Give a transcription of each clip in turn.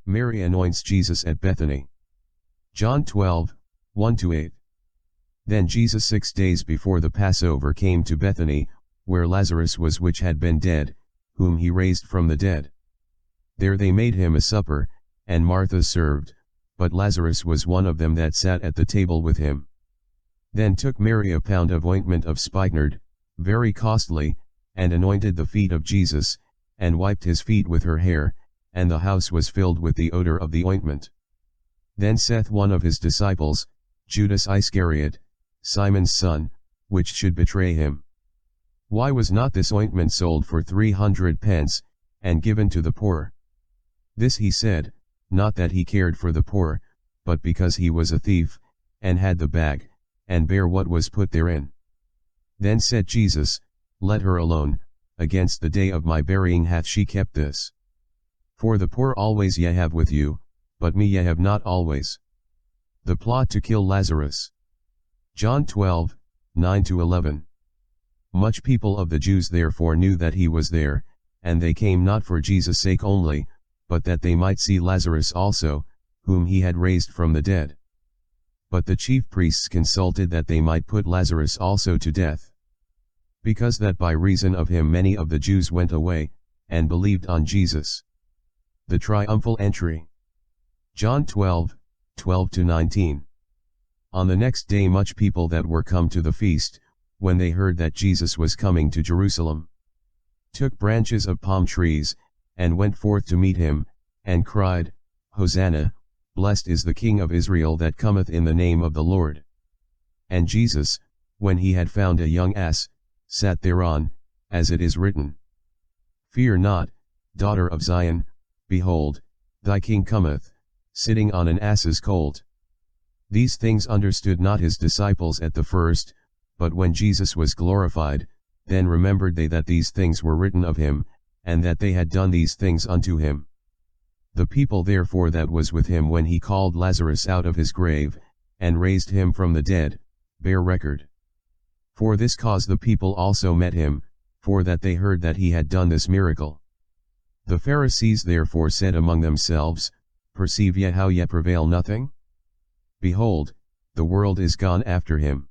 Mary anoints Jesus at Bethany. John 12, 1-8. Then Jesus 6 days before the Passover came to Bethany, where Lazarus was which had been dead, whom he raised from the dead. There they made him a supper, and Martha served, but Lazarus was one of them that sat at the table with him. Then took Mary a pound of ointment of spikenard, very costly, and anointed the feet of Jesus, and wiped his feet with her hair, and the house was filled with the odor of the ointment. Then saith one of his disciples, Judas Iscariot, Simon's son, which should betray him, why was not this ointment sold for 300 pence, and given to the poor? This he said, not that he cared for the poor, but because he was a thief, and had the bag, and bare what was put therein. Then said Jesus, Let her alone, against the day of my burying hath she kept this. For the poor always ye have with you, but me ye have not always. The plot to kill Lazarus. John 12, 9-11. Much people of the Jews therefore knew that he was there, and they came not for Jesus' sake only, but that they might see Lazarus also, whom he had raised from the dead. But the chief priests consulted that they might put Lazarus also to death, because that by reason of him many of the Jews went away, and believed on Jesus. The triumphal entry. John 12, 12-19. On the next day much people that were come to the feast, when they heard that Jesus was coming to Jerusalem, took branches of palm trees, and went forth to meet him, and cried, Hosanna, blessed is the King of Israel that cometh in the name of the Lord. And Jesus, when he had found a young ass, sat thereon, as it is written, Fear not, daughter of Zion, behold, thy King cometh, sitting on an ass's colt. These things understood not his disciples at the first, but when Jesus was glorified, then remembered they that these things were written of him, and that they had done these things unto him. The people therefore that was with him when he called Lazarus out of his grave, and raised him from the dead, bear record. For this cause the people also met him, for that they heard that he had done this miracle. The Pharisees therefore said among themselves, Perceive ye how ye prevail nothing? Behold, the world is gone after him.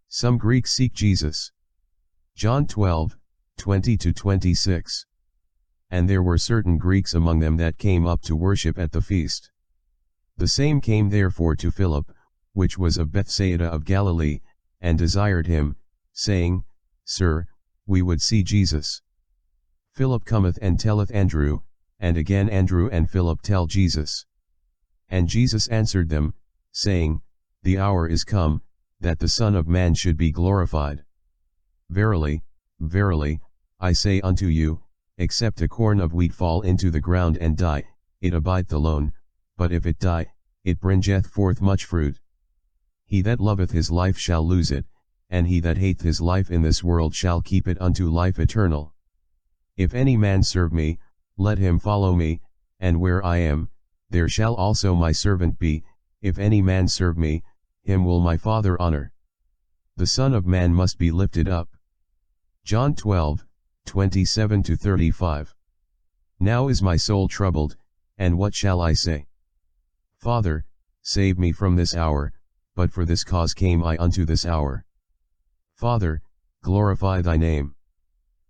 Some Greeks seek Jesus. John 12, 20-26. And there were certain Greeks among them that came up to worship at the feast. The same came therefore to Philip, which was of Bethsaida of Galilee, and desired him, saying, Sir, we would see Jesus. Philip cometh and telleth Andrew, and again Andrew and Philip tell Jesus. And Jesus answered them, saying, The hour is come, that the Son of Man should be glorified. Verily, verily, I say unto you, except a corn of wheat fall into the ground and die, it abideth alone, but if it die, it bringeth forth much fruit. He that loveth his life shall lose it, and he that hateth his life in this world shall keep it unto life eternal. If any man serve me, let him follow me, and where I am, there shall also my servant be. If any man serve me, him will my Father honor. The Son of Man must be lifted up. John 12, 27-35. Now is my soul troubled, and what shall I say? Father, save me from this hour, but for this cause came I unto this hour. Father, glorify thy name.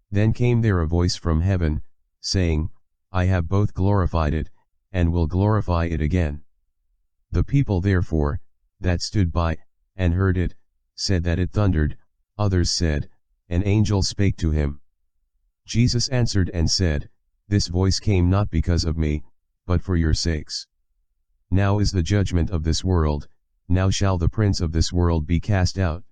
Then came there a voice from heaven, saying, I have both glorified it, and will glorify it again. The people therefore, that stood by, and heard it, said that it thundered. Others said, An angel spake to him. Jesus answered and said, This voice came not because of me, but for your sakes. Now is the judgment of this world, now shall the prince of this world be cast out.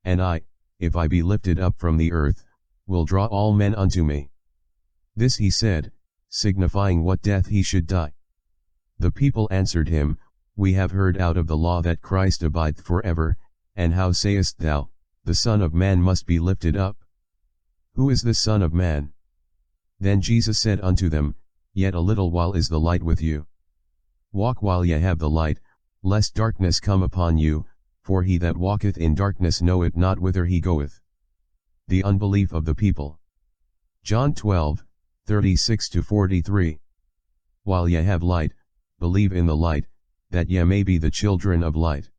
And I, if I be lifted up from the earth, will draw all men unto me. This he said, signifying what death he should die. The people answered him, We have heard out of the law that Christ abideth forever, and how sayest thou, the Son of Man must be lifted up? Who is the Son of Man? Then Jesus said unto them, Yet a little while is the light with you. Walk while ye have the light, lest darkness come upon you, for he that walketh in darkness knoweth not whither he goeth. The unbelief of the people. John 12, 36-43. while ye have light, believe in the light, that ye may be the children of light.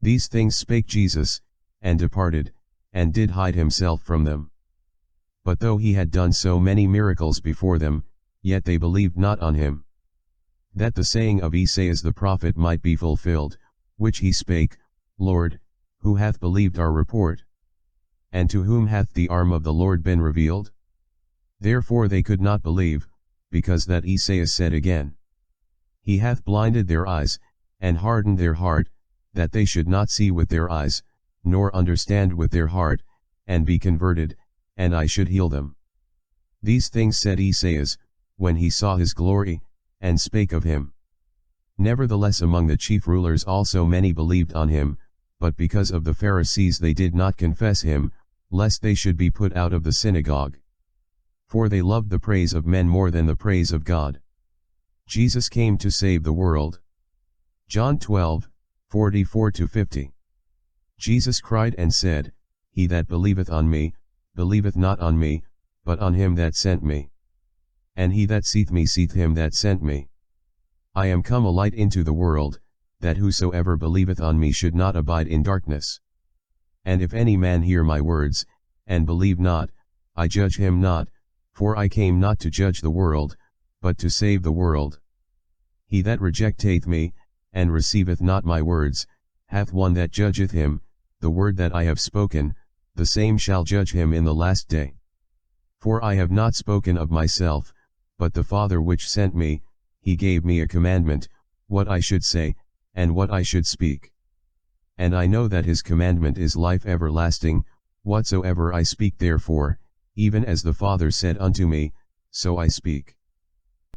These things spake Jesus, and departed, and did hide himself from them. But though he had done so many miracles before them, yet they believed not on him. That the saying of Esaias the prophet might be fulfilled, which he spake, Lord, who hath believed our report? And to whom hath the arm of the Lord been revealed? Therefore they could not believe, because that Esaias said again, He hath blinded their eyes, and hardened their heart, that they should not see with their eyes, nor understand with their heart, and be converted, and I should heal them. These things said Esaias, when he saw his glory, and spake of him. Nevertheless among the chief rulers also many believed on him, but because of the Pharisees they did not confess him, lest they should be put out of the synagogue. For they loved the praise of men more than the praise of God. Jesus came to save the world. John 12:44-50. Jesus cried and said, He that believeth on me, believeth not on me, but on him that sent me. And he that seeth me seeth him that sent me. I am come a light into the world, that whosoever believeth on me should not abide in darkness. And if any man hear my words, and believe not, I judge him not, for I came not to judge the world, but to save the world. He that rejecteth me, and receiveth not my words, hath one that judgeth him, the word that I have spoken, the same shall judge him in the last day. For I have not spoken of myself, but the Father which sent me, he gave me a commandment, what I should say, and what I should speak. And I know that his commandment is life everlasting, whatsoever I speak therefore, even as the Father said unto me, so I speak.